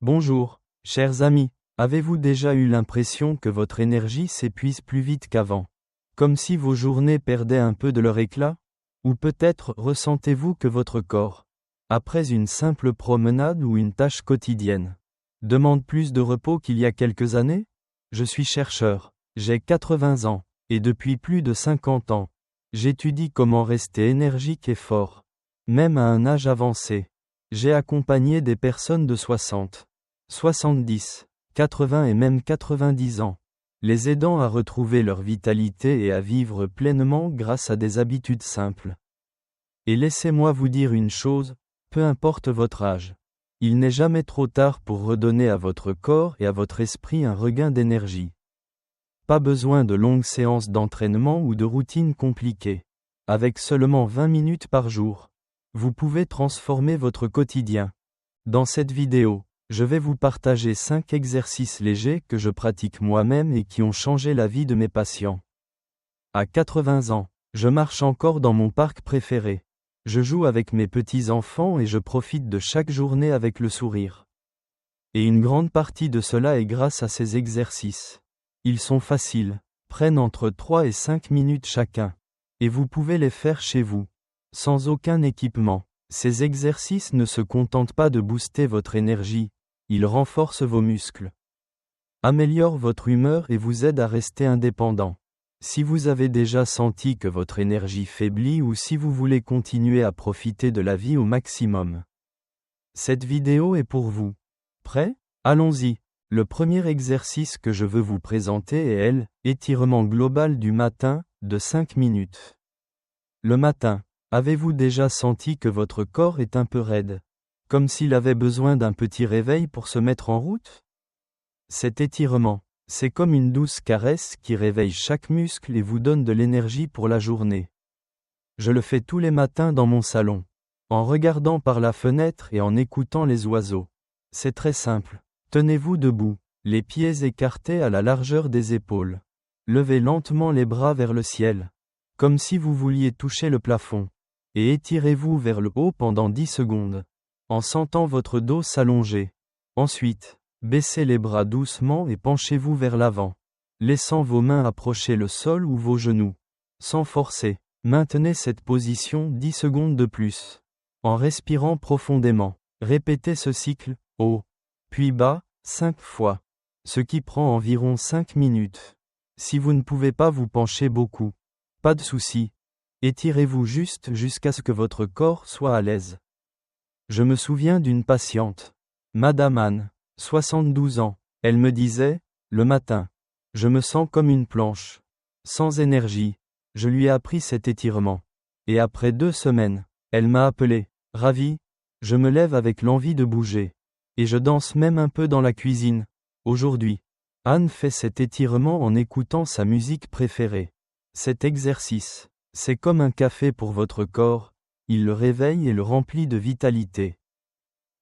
Bonjour, chers amis. Avez-vous déjà eu l'impression que votre énergie s'épuise plus vite qu'avant? Comme si vos journées perdaient un peu de leur éclat? Ou peut-être ressentez-vous que votre corps, après une simple promenade ou une tâche quotidienne, demande plus de repos qu'il y a quelques années? Je suis chercheur, j'ai 80 ans, et depuis plus de 50 ans, j'étudie comment rester énergique et fort, même à un âge avancé. J'ai accompagné des personnes de 60, 70, 80 et même 90 ans, les aidant à retrouver leur vitalité et à vivre pleinement grâce à des habitudes simples. Et laissez-moi vous dire une chose, peu importe votre âge, il n'est jamais trop tard pour redonner à votre corps et à votre esprit un regain d'énergie. Pas besoin de longues séances d'entraînement ou de routines compliquées. Avec seulement 20 minutes par jour, vous pouvez transformer votre quotidien. Dans cette vidéo, je vais vous partager 5 exercices légers que je pratique moi-même et qui ont changé la vie de mes patients. À 80 ans, je marche encore dans mon parc préféré. Je joue avec mes petits-enfants et je profite de chaque journée avec le sourire. Et une grande partie de cela est grâce à ces exercices. Ils sont faciles, prennent entre 3 et 5 minutes chacun. Et vous pouvez les faire chez vous, sans aucun équipement. Ces exercices ne se contentent pas de booster votre énergie, ils renforcent vos muscles, améliorent votre humeur et vous aident à rester indépendant. Si vous avez déjà senti que votre énergie faiblit ou si vous voulez continuer à profiter de la vie au maximum, cette vidéo est pour vous. Prêt? Allons-y. Le premier exercice que je veux vous présenter est l'étirement global du matin, de 5 minutes. Le matin, avez-vous déjà senti que votre corps est un peu raide, comme s'il avait besoin d'un petit réveil pour se mettre en route? Cet étirement, c'est comme une douce caresse qui réveille chaque muscle et vous donne de l'énergie pour la journée. Je le fais tous les matins dans mon salon, en regardant par la fenêtre et en écoutant les oiseaux. C'est très simple. Tenez-vous debout, les pieds écartés à la largeur des épaules. Levez lentement les bras vers le ciel, comme si vous vouliez toucher le plafond, et étirez-vous vers le haut pendant 10 secondes, en sentant votre dos s'allonger. Ensuite, baissez les bras doucement et penchez-vous vers l'avant, laissant vos mains approcher le sol ou vos genoux. Sans forcer, maintenez cette position 10 secondes de plus. En respirant profondément, répétez ce cycle, haut, puis bas, 5 fois, ce qui prend environ 5 minutes. Si vous ne pouvez pas vous pencher beaucoup, pas de souci, étirez-vous juste jusqu'à ce que votre corps soit à l'aise. Je me souviens d'une patiente, Madame Anne, 72 ans, elle me disait, le matin, je me sens comme une planche, sans énergie. Je lui ai appris cet étirement. Et après 2 semaines, elle m'a appelé, ravi, je me lève avec l'envie de bouger. Et je danse même un peu dans la cuisine. Aujourd'hui, Anne fait cet étirement en écoutant sa musique préférée. Cet exercice, c'est comme un café pour votre corps, il le réveille et le remplit de vitalité.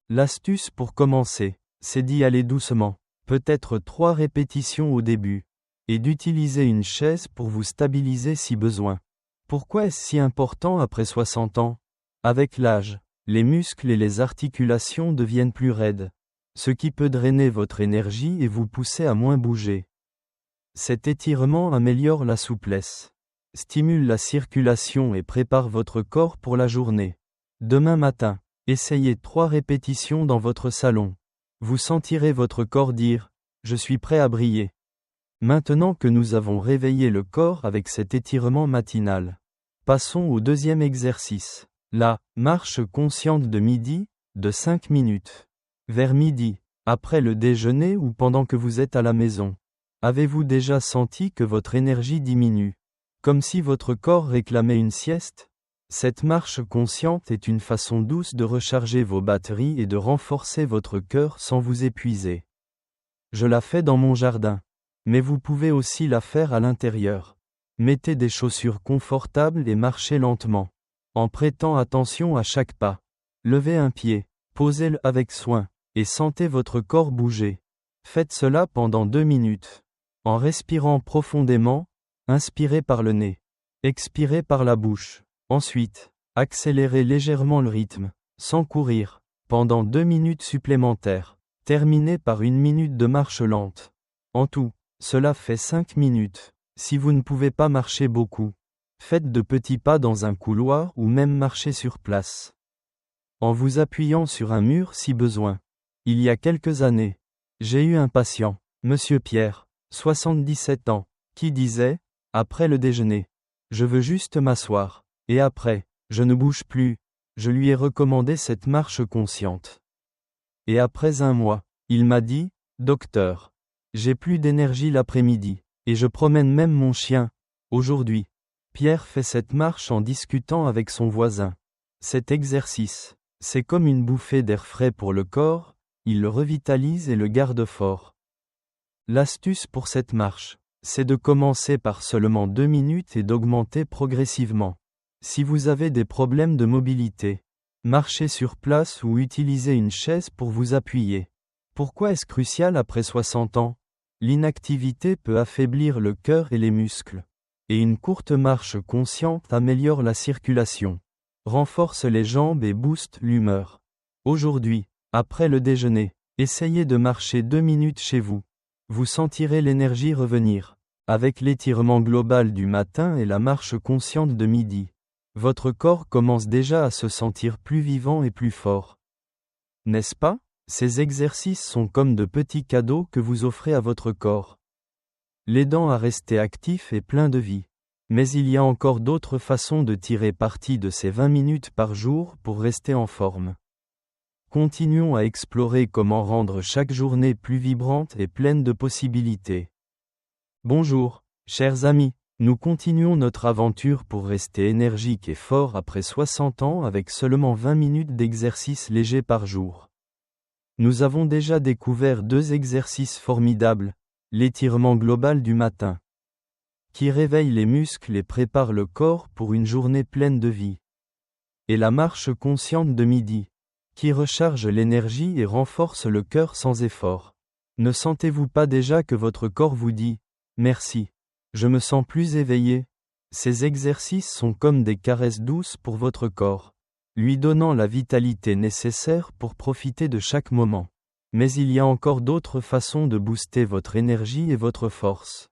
L'astuce pour commencer, c'est d'y aller doucement, peut-être 3 répétitions au début, et d'utiliser une chaise pour vous stabiliser si besoin. Pourquoi est-ce si important après 60 ans? Avec l'âge, les muscles et les articulations deviennent plus raides, ce qui peut drainer votre énergie et vous pousser à moins bouger. Cet étirement améliore la souplesse, stimule la circulation et prépare votre corps pour la journée. Demain matin, essayez 3 répétitions dans votre salon. Vous sentirez votre corps dire « Je suis prêt à briller ». Maintenant que nous avons réveillé le corps avec cet étirement matinal, passons au deuxième exercice. La marche consciente de midi, de 5 minutes. Vers midi, après le déjeuner ou pendant que vous êtes à la maison, avez-vous déjà senti que votre énergie diminue, comme si votre corps réclamait une sieste? Cette marche consciente est une façon douce de recharger vos batteries et de renforcer votre cœur sans vous épuiser. Je la fais dans mon jardin, mais vous pouvez aussi la faire à l'intérieur. Mettez des chaussures confortables et marchez lentement, en prêtant attention à chaque pas. Levez un pied, posez-le avec soin, et sentez votre corps bouger. Faites cela pendant 2 minutes. En respirant profondément, inspirez par le nez, expirez par la bouche. Ensuite, accélérez légèrement le rythme, sans courir, pendant 2 minutes supplémentaires. Terminez par 1 minute de marche lente. En tout, cela fait 5 minutes. Si vous ne pouvez pas marcher beaucoup, faites de petits pas dans un couloir ou même marchez sur place. En vous appuyant sur un mur si besoin. Il y a quelques années, j'ai eu un patient, Monsieur Pierre, 77 ans, qui disait, après le déjeuner, je veux juste m'asseoir, et après, je ne bouge plus. Je lui ai recommandé cette marche consciente. Et après un mois, il m'a dit, docteur, j'ai plus d'énergie l'après-midi, et je promène même mon chien. Aujourd'hui, Pierre fait cette marche en discutant avec son voisin. Cet exercice, c'est comme une bouffée d'air frais pour le corps, il le revitalise et le garde fort. L'astuce pour cette marche, c'est de commencer par seulement 2 minutes et d'augmenter progressivement. Si vous avez des problèmes de mobilité, marchez sur place ou utilisez une chaise pour vous appuyer. Pourquoi est-ce crucial après 60 ans? L'inactivité peut affaiblir le cœur et les muscles. Et une courte marche consciente améliore la circulation, renforce les jambes et booste l'humeur. Aujourd'hui, après le déjeuner, essayez de marcher 2 minutes chez vous. Vous sentirez l'énergie revenir. Avec l'étirement global du matin et la marche consciente de midi, votre corps commence déjà à se sentir plus vivant et plus fort. N'est-ce pas? Ces exercices sont comme de petits cadeaux que vous offrez à votre corps, l'aidant à rester actif et plein de vie. Mais il y a encore d'autres façons de tirer parti de ces 20 minutes par jour pour rester en forme. Continuons à explorer comment rendre chaque journée plus vibrante et pleine de possibilités. Bonjour, chers amis, nous continuons notre aventure pour rester énergique et fort après 60 ans avec seulement 20 minutes d'exercice léger par jour. Nous avons déjà découvert 2 exercices formidables, l'étirement global du matin, qui réveille les muscles et prépare le corps pour une journée pleine de vie, et la marche consciente de midi, qui recharge l'énergie et renforce le cœur sans effort. Ne sentez-vous pas déjà que votre corps vous dit « Merci, je me sens plus éveillé ». Ces exercices sont comme des caresses douces pour votre corps, lui donnant la vitalité nécessaire pour profiter de chaque moment. Mais il y a encore d'autres façons de booster votre énergie et votre force.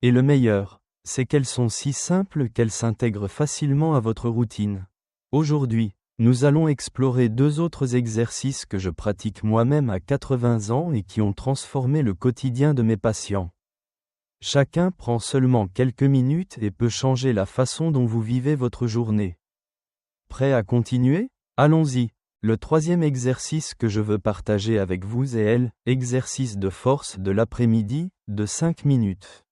Et le meilleur, c'est qu'elles sont si simples qu'elles s'intègrent facilement à votre routine. Aujourd'hui, nous allons explorer 2 autres exercices que je pratique moi-même à 80 ans et qui ont transformé le quotidien de mes patients. Chacun prend seulement quelques minutes et peut changer la façon dont vous vivez votre journée. Prêt à continuer? Allons-y. Le 3e exercice que je veux partager avec vous est l'exercice de force de l'après-midi, de 5 minutes.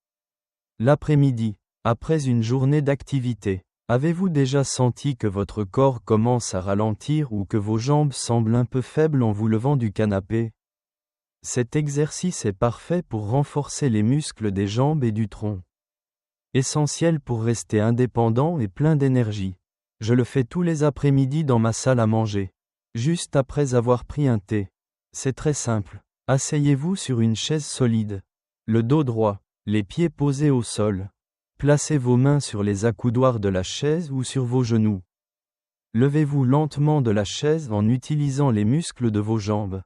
L'après-midi, après une journée d'activité, avez-vous déjà senti que votre corps commence à ralentir ou que vos jambes semblent un peu faibles en vous levant du canapé? Cet exercice est parfait pour renforcer les muscles des jambes et du tronc. Essentiel pour rester indépendant et plein d'énergie. Je le fais tous les après-midi dans ma salle à manger, juste après avoir pris un thé. C'est très simple. Asseyez-vous sur une chaise solide, le dos droit, les pieds posés au sol. Placez vos mains sur les accoudoirs de la chaise ou sur vos genoux. Levez-vous lentement de la chaise en utilisant les muscles de vos jambes,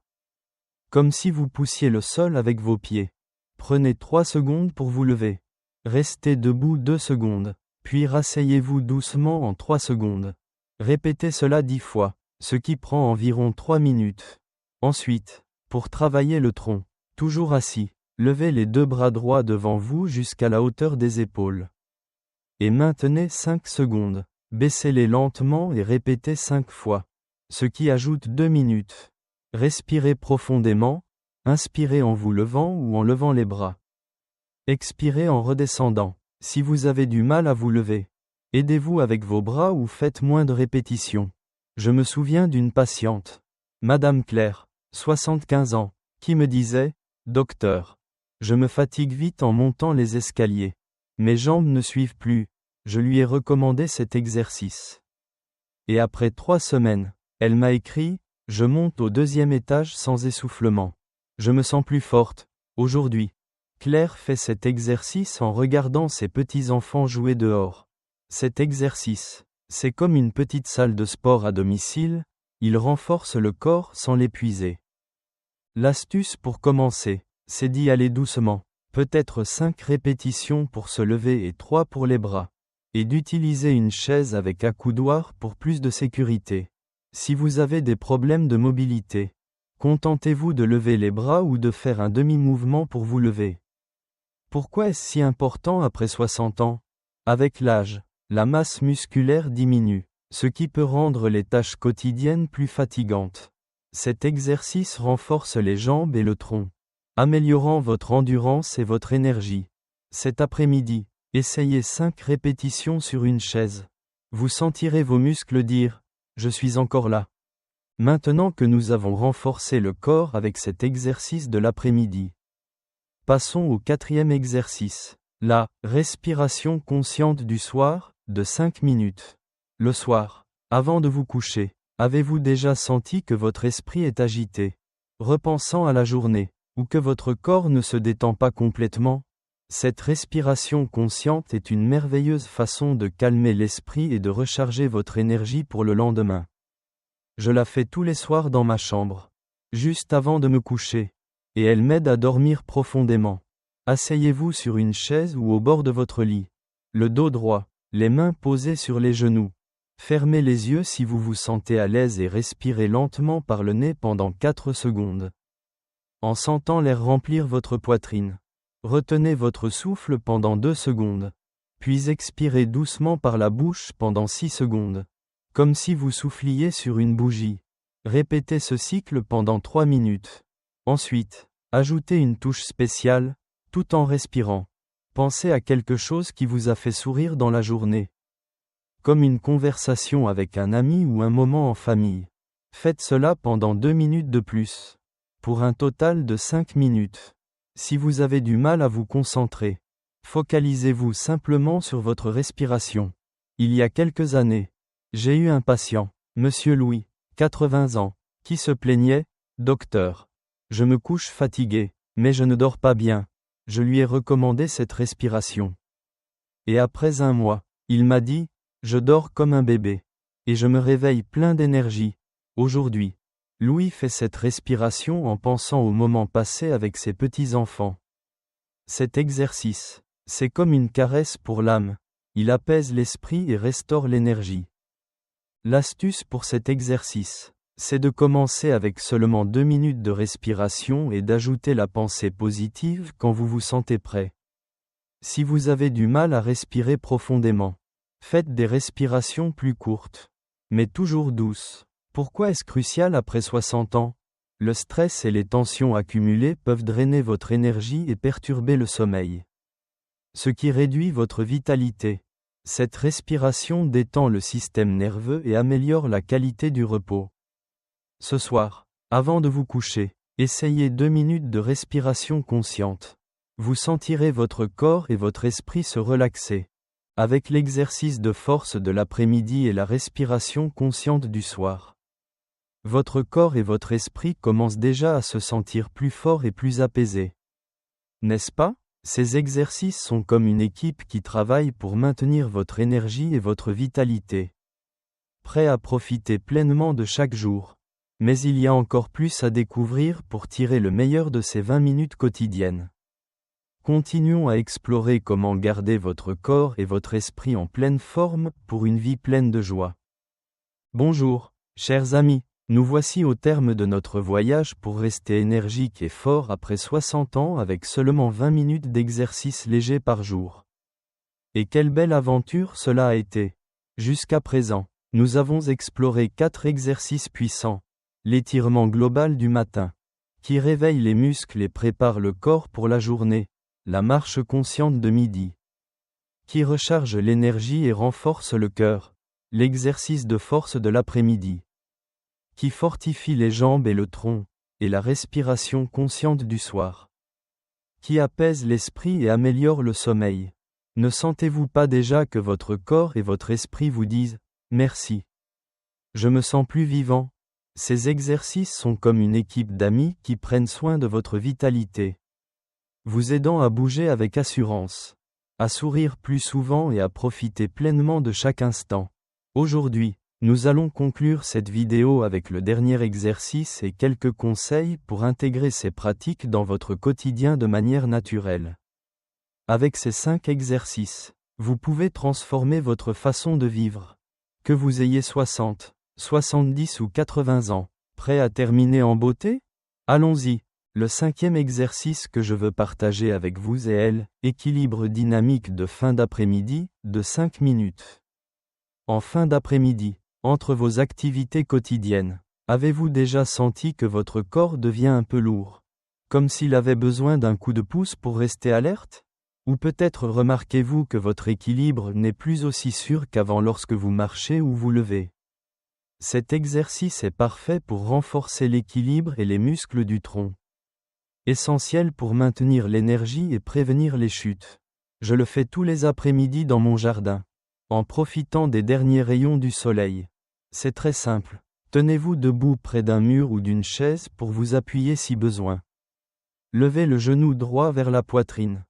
comme si vous poussiez le sol avec vos pieds. Prenez 3 secondes pour vous lever. Restez debout 2 secondes, puis rasseyez-vous doucement en 3 secondes. Répétez cela 10 fois, ce qui prend environ 3 minutes. Ensuite, pour travailler le tronc, toujours assis, levez les 2 bras droits devant vous jusqu'à la hauteur des épaules. Et maintenez 5 secondes. Baissez-les lentement et répétez 5 fois, ce qui ajoute 2 minutes. Respirez profondément, inspirez en vous levant ou en levant les bras. Expirez en redescendant. Si vous avez du mal à vous lever, aidez-vous avec vos bras ou faites moins de répétitions. Je me souviens d'une patiente, Madame Claire, 75 ans, qui me disait « Docteur, je me fatigue vite en montant les escaliers. Mes jambes ne suivent plus. » Je lui ai recommandé cet exercice. Et après 3 semaines, elle m'a écrit « Je monte au 2e étage sans essoufflement. Je me sens plus forte. Aujourd'hui. » Claire fait cet exercice en regardant ses petits-enfants jouer dehors. Cet exercice, c'est comme une petite salle de sport à domicile, il renforce le corps sans l'épuiser. L'astuce pour commencer, c'est d'y aller doucement, peut-être 5 répétitions pour se lever et 3 pour les bras, et d'utiliser une chaise avec accoudoir pour plus de sécurité. Si vous avez des problèmes de mobilité, contentez-vous de lever les bras ou de faire un demi-mouvement pour vous lever. Pourquoi est-ce si important après 60 ans? Avec l'âge, la masse musculaire diminue, ce qui peut rendre les tâches quotidiennes plus fatigantes. Cet exercice renforce les jambes et le tronc, améliorant votre endurance et votre énergie. Cet après-midi, essayez 5 répétitions sur une chaise. Vous sentirez vos muscles dire « Je suis encore là ». Maintenant que nous avons renforcé le corps avec cet exercice de l'après-midi. Passons au 4e exercice, la respiration consciente du soir, de 5 minutes. Le soir, avant de vous coucher, avez-vous déjà senti que votre esprit est agité, repensant à la journée, ou que votre corps ne se détend pas complètement? Cette respiration consciente est une merveilleuse façon de calmer l'esprit et de recharger votre énergie pour le lendemain. Je la fais tous les soirs dans ma chambre, juste avant de me coucher, et elle m'aide à dormir profondément. Asseyez-vous sur une chaise ou au bord de votre lit, le dos droit, les mains posées sur les genoux. Fermez les yeux si vous vous sentez à l'aise et respirez lentement par le nez pendant 4 secondes. En sentant l'air remplir votre poitrine, retenez votre souffle pendant 2 secondes, puis expirez doucement par la bouche pendant 6 secondes. Comme si vous souffliez sur une bougie. Répétez ce cycle pendant 3 minutes. Ensuite, ajoutez une touche spéciale, tout en respirant. Pensez à quelque chose qui vous a fait sourire dans la journée. Comme une conversation avec un ami ou un moment en famille. Faites cela pendant 2 minutes de plus. Pour un total de 5 minutes. Si vous avez du mal à vous concentrer, focalisez-vous simplement sur votre respiration. Il y a quelques années, j'ai eu un patient, Monsieur Louis, 80 ans, qui se plaignait, « Docteur, je me couche fatigué, mais je ne dors pas bien. » Je lui ai recommandé cette respiration. Et après 1 mois, il m'a dit, « Je dors comme un bébé. Et je me réveille plein d'énergie. » Aujourd'hui, Louis fait cette respiration en pensant aux moments passés avec ses petits-enfants. Cet exercice, c'est comme une caresse pour l'âme. Il apaise l'esprit et restaure l'énergie. L'astuce pour cet exercice, c'est de commencer avec seulement 2 minutes de respiration et d'ajouter la pensée positive quand vous vous sentez prêt. Si vous avez du mal à respirer profondément, faites des respirations plus courtes, mais toujours douces. Pourquoi est-ce crucial après 60 ans? Le stress et les tensions accumulées peuvent drainer votre énergie et perturber le sommeil, ce qui réduit votre vitalité. Cette respiration détend le système nerveux et améliore la qualité du repos. Ce soir, avant de vous coucher, essayez 2 minutes de respiration consciente. Vous sentirez votre corps et votre esprit se relaxer. Avec l'exercice de force de l'après-midi et la respiration consciente du soir. Votre corps et votre esprit commencent déjà à se sentir plus forts et plus apaisés. N'est-ce pas? Ces exercices sont comme une équipe qui travaille pour maintenir votre énergie et votre vitalité. Prêt à profiter pleinement de chaque jour. Mais il y a encore plus à découvrir pour tirer le meilleur de ces 20 minutes quotidiennes. Continuons à explorer comment garder votre corps et votre esprit en pleine forme pour une vie pleine de joie. Bonjour, chers amis. Nous voici au terme de notre voyage pour rester énergique et fort après 60 ans avec seulement 20 minutes d'exercice léger par jour. Et quelle belle aventure cela a été! Jusqu'à présent, nous avons exploré 4 exercices puissants. L'étirement global du matin, qui réveille les muscles et prépare le corps pour la journée. La marche consciente de midi, qui recharge l'énergie et renforce le cœur. L'exercice de force de l'après-midi, qui fortifie les jambes et le tronc, et la respiration consciente du soir, qui apaise l'esprit et améliore le sommeil. Ne sentez-vous pas déjà que votre corps et votre esprit vous disent « Merci. Je me sens plus vivant ». Ces exercices sont comme une équipe d'amis qui prennent soin de votre vitalité, vous aidant à bouger avec assurance, à sourire plus souvent et à profiter pleinement de chaque instant. Aujourd'hui, Nous allons conclure cette vidéo avec le dernier exercice et quelques conseils pour intégrer ces pratiques dans votre quotidien de manière naturelle. Avec ces 5 exercices, vous pouvez transformer votre façon de vivre. Que vous ayez 60, 70 ou 80 ans, prêt à terminer en beauté? Allons-y. Le 5e exercice que je veux partager avec vous est l'équilibre dynamique de fin d'après-midi, de 5 minutes. En fin d'après-midi, entre vos activités quotidiennes, avez-vous déjà senti que votre corps devient un peu lourd, comme s'il avait besoin d'un coup de pouce pour rester alerte? Ou peut-être remarquez-vous que votre équilibre n'est plus aussi sûr qu'avant lorsque vous marchez ou vous levez. Cet exercice est parfait pour renforcer l'équilibre et les muscles du tronc. Essentiel pour maintenir l'énergie et prévenir les chutes. Je le fais tous les après-midi dans mon jardin, en profitant des derniers rayons du soleil. C'est très simple. Tenez-vous debout près d'un mur ou d'une chaise pour vous appuyer si besoin. Levez le genou droit vers la poitrine,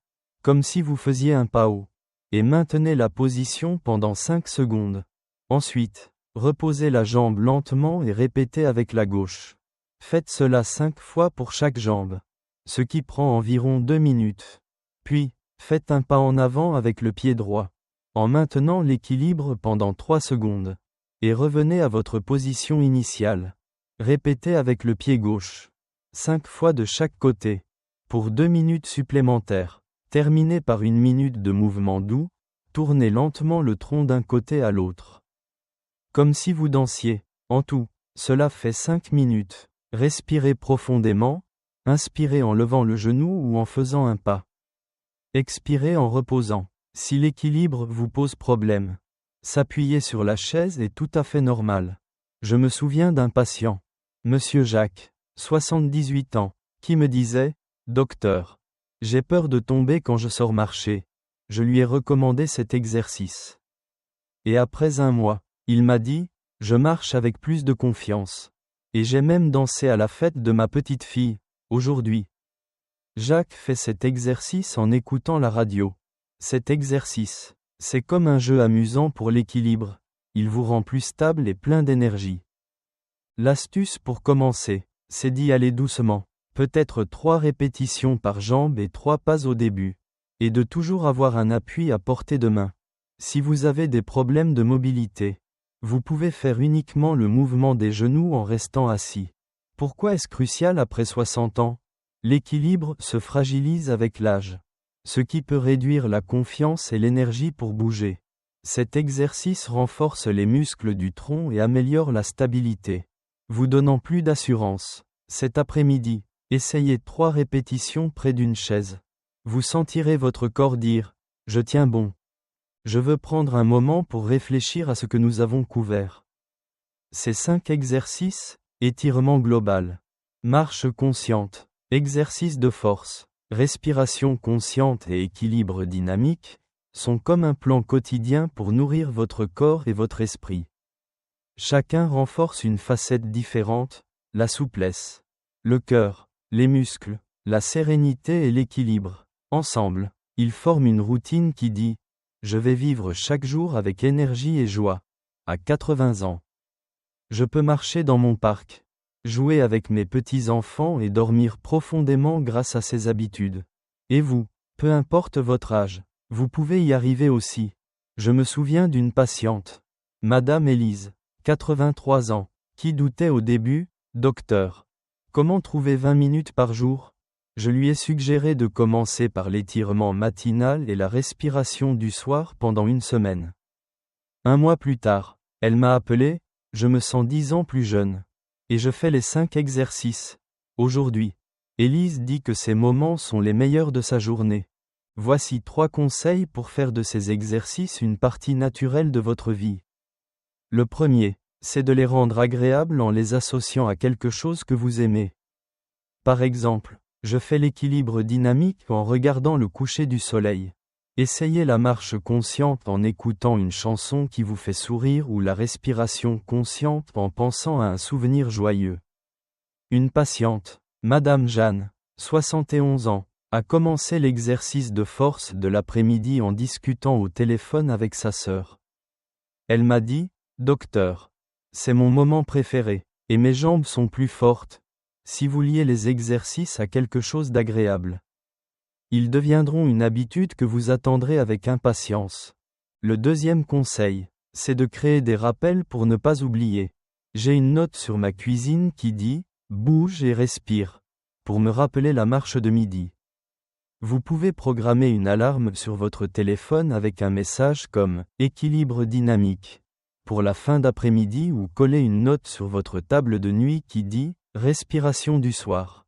comme si vous faisiez un pas haut, et maintenez la position pendant 5 secondes. Ensuite, reposez la jambe lentement et répétez avec la gauche. Faites cela 5 fois pour chaque jambe, ce qui prend environ 2 minutes. Puis, faites un pas en avant avec le pied droit, en maintenant l'équilibre pendant 3 secondes. Et revenez à votre position initiale. Répétez avec le pied gauche. 5 fois de chaque côté. Pour 2 minutes supplémentaires. Terminez par 1 minute de mouvement doux. Tournez lentement le tronc d'un côté à l'autre. Comme si vous dansiez. En tout, cela fait 5 minutes. Respirez profondément. Inspirez en levant le genou ou en faisant un pas. Expirez en reposant. Si l'équilibre vous pose problème, s'appuyer sur la chaise est tout à fait normal. Je me souviens d'un patient, Monsieur Jacques, 78 ans, qui me disait « Docteur, j'ai peur de tomber quand je sors marcher ». Je lui ai recommandé cet exercice. Et après 1 mois, il m'a dit « Je marche avec plus de confiance. Et j'ai même dansé à la fête de ma petite fille, aujourd'hui ». Jacques fait cet exercice en écoutant la radio. Cet exercice, c'est comme un jeu amusant pour l'équilibre. Il vous rend plus stable et plein d'énergie. L'astuce pour commencer, c'est d'y aller doucement. Peut-être 3 répétitions par jambe et 3 pas au début. Et de toujours avoir un appui à portée de main. Si vous avez des problèmes de mobilité, vous pouvez faire uniquement le mouvement des genoux en restant assis. Pourquoi est-ce crucial après 60 ans? L'équilibre se fragilise avec l'âge, ce qui peut réduire la confiance et l'énergie pour bouger. Cet exercice renforce les muscles du tronc et améliore la stabilité, vous donnant plus d'assurance. Cet après-midi, essayez 3 répétitions près d'une chaise. Vous sentirez votre corps dire « Je tiens bon ». Je veux prendre un moment pour réfléchir à ce que nous avons couvert. Ces 5 exercices, étirement global, marche consciente, exercice de force, respiration consciente et équilibre dynamique, sont comme un plan quotidien pour nourrir votre corps et votre esprit. Chacun renforce une facette différente, la souplesse, le cœur, les muscles, la sérénité et l'équilibre. Ensemble, ils forment une routine qui dit « Je vais vivre chaque jour avec énergie et joie ». À 80 ans, je peux marcher dans mon parc, jouer avec mes petits-enfants et dormir profondément grâce à ces habitudes. Et vous, peu importe votre âge, vous pouvez y arriver aussi. Je me souviens d'une patiente, Madame Élise, 83 ans, qui doutait au début, « Docteur, comment trouver 20 minutes par jour ?» Je lui ai suggéré de commencer par l'étirement matinal et la respiration du soir pendant 1 semaine. 1 mois plus tard, elle m'a appelé, je me sens 10 ans plus jeune. Et je fais les 5 exercices. Aujourd'hui, Élise dit que ces moments sont les meilleurs de sa journée. Voici 3 conseils pour faire de ces exercices une partie naturelle de votre vie. Le premier, c'est de les rendre agréables en les associant à quelque chose que vous aimez. Par exemple, je fais l'équilibre dynamique en regardant le coucher du soleil. Essayez la marche consciente en écoutant une chanson qui vous fait sourire ou la respiration consciente en pensant à un souvenir joyeux. Une patiente, Madame Jeanne, 71 ans, a commencé l'exercice de force de l'après-midi en discutant au téléphone avec sa sœur. Elle m'a dit, « Docteur, C'est mon moment préféré, et mes jambes sont plus fortes. Si vous liez les exercices à quelque chose d'agréable, ils deviendront une habitude que vous attendrez avec impatience. Le deuxième conseil, c'est de créer des rappels pour ne pas oublier. J'ai une note sur ma cuisine qui dit « Bouge et respire » pour me rappeler la marche de midi. Vous pouvez programmer une alarme sur votre téléphone avec un message comme « Équilibre dynamique » pour la fin d'après-midi ou coller une note sur votre table de nuit qui dit « Respiration du soir ».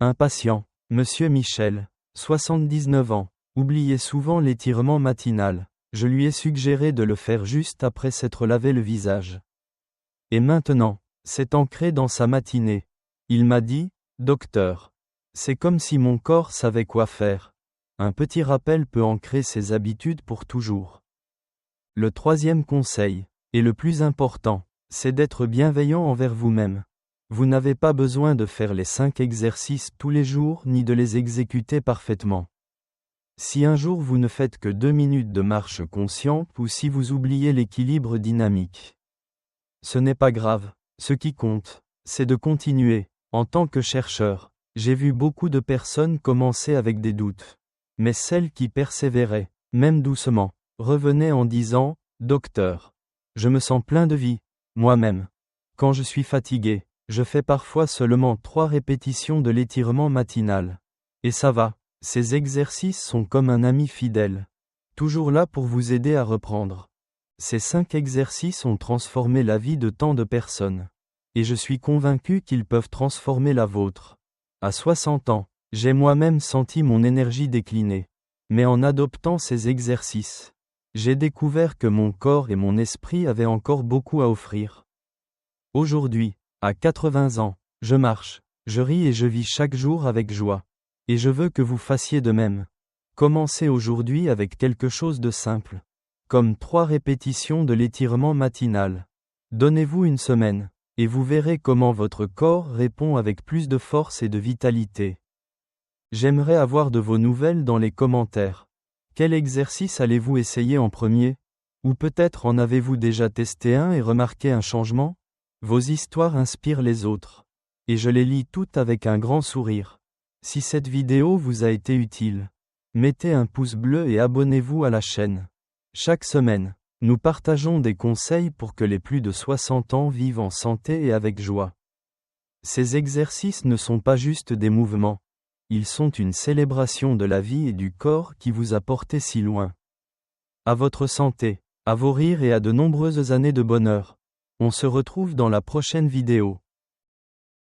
Un patient, Monsieur Michel, 79 ans, oubliait souvent l'étirement matinal. Je lui ai suggéré de le faire juste après s'être lavé le visage. Et maintenant, c'est ancré dans sa matinée. Il m'a dit, docteur, c'est comme si mon corps savait quoi faire. Un petit rappel peut ancrer ses habitudes pour toujours. Le troisième conseil, et le plus important, c'est d'être bienveillant envers vous-même. Vous n'avez pas besoin de faire les 5 exercices tous les jours ni de les exécuter parfaitement. Si un jour vous ne faites que 2 minutes de marche consciente ou si vous oubliez l'équilibre dynamique, ce n'est pas grave, ce qui compte, c'est de continuer. En tant que chercheur, j'ai vu beaucoup de personnes commencer avec des doutes. Mais celles qui persévéraient, même doucement, revenaient en disant « Docteur, je me sens plein de vie, moi-même. Quand je suis fatigué, je fais parfois seulement 3 répétitions de l'étirement matinal. Et ça va, ces exercices sont comme un ami fidèle. Toujours là pour vous aider à reprendre. Ces 5 exercices ont transformé la vie de tant de personnes. Et je suis convaincu qu'ils peuvent transformer la vôtre. À 60 ans, j'ai moi-même senti mon énergie décliner. Mais en adoptant ces exercices, j'ai découvert que mon corps et mon esprit avaient encore beaucoup à offrir. Aujourd'hui, à 80 ans, je marche, je ris et je vis chaque jour avec joie. Et je veux que vous fassiez de même. Commencez aujourd'hui avec quelque chose de simple. Comme 3 répétitions de l'étirement matinal. Donnez-vous une semaine, et vous verrez comment votre corps répond avec plus de force et de vitalité. J'aimerais avoir de vos nouvelles dans les commentaires. Quel exercice allez-vous essayer en premier? Ou peut-être en avez-vous déjà testé un et remarqué un changement? Vos histoires inspirent les autres. Et je les lis toutes avec un grand sourire. Si cette vidéo vous a été utile, mettez un pouce bleu et abonnez-vous à la chaîne. Chaque semaine, nous partageons des conseils pour que les plus de 60 ans vivent en santé et avec joie. Ces exercices ne sont pas juste des mouvements. Ils sont une célébration de la vie et du corps qui vous a porté si loin. À votre santé, à vos rires et à de nombreuses années de bonheur. On se retrouve dans la prochaine vidéo.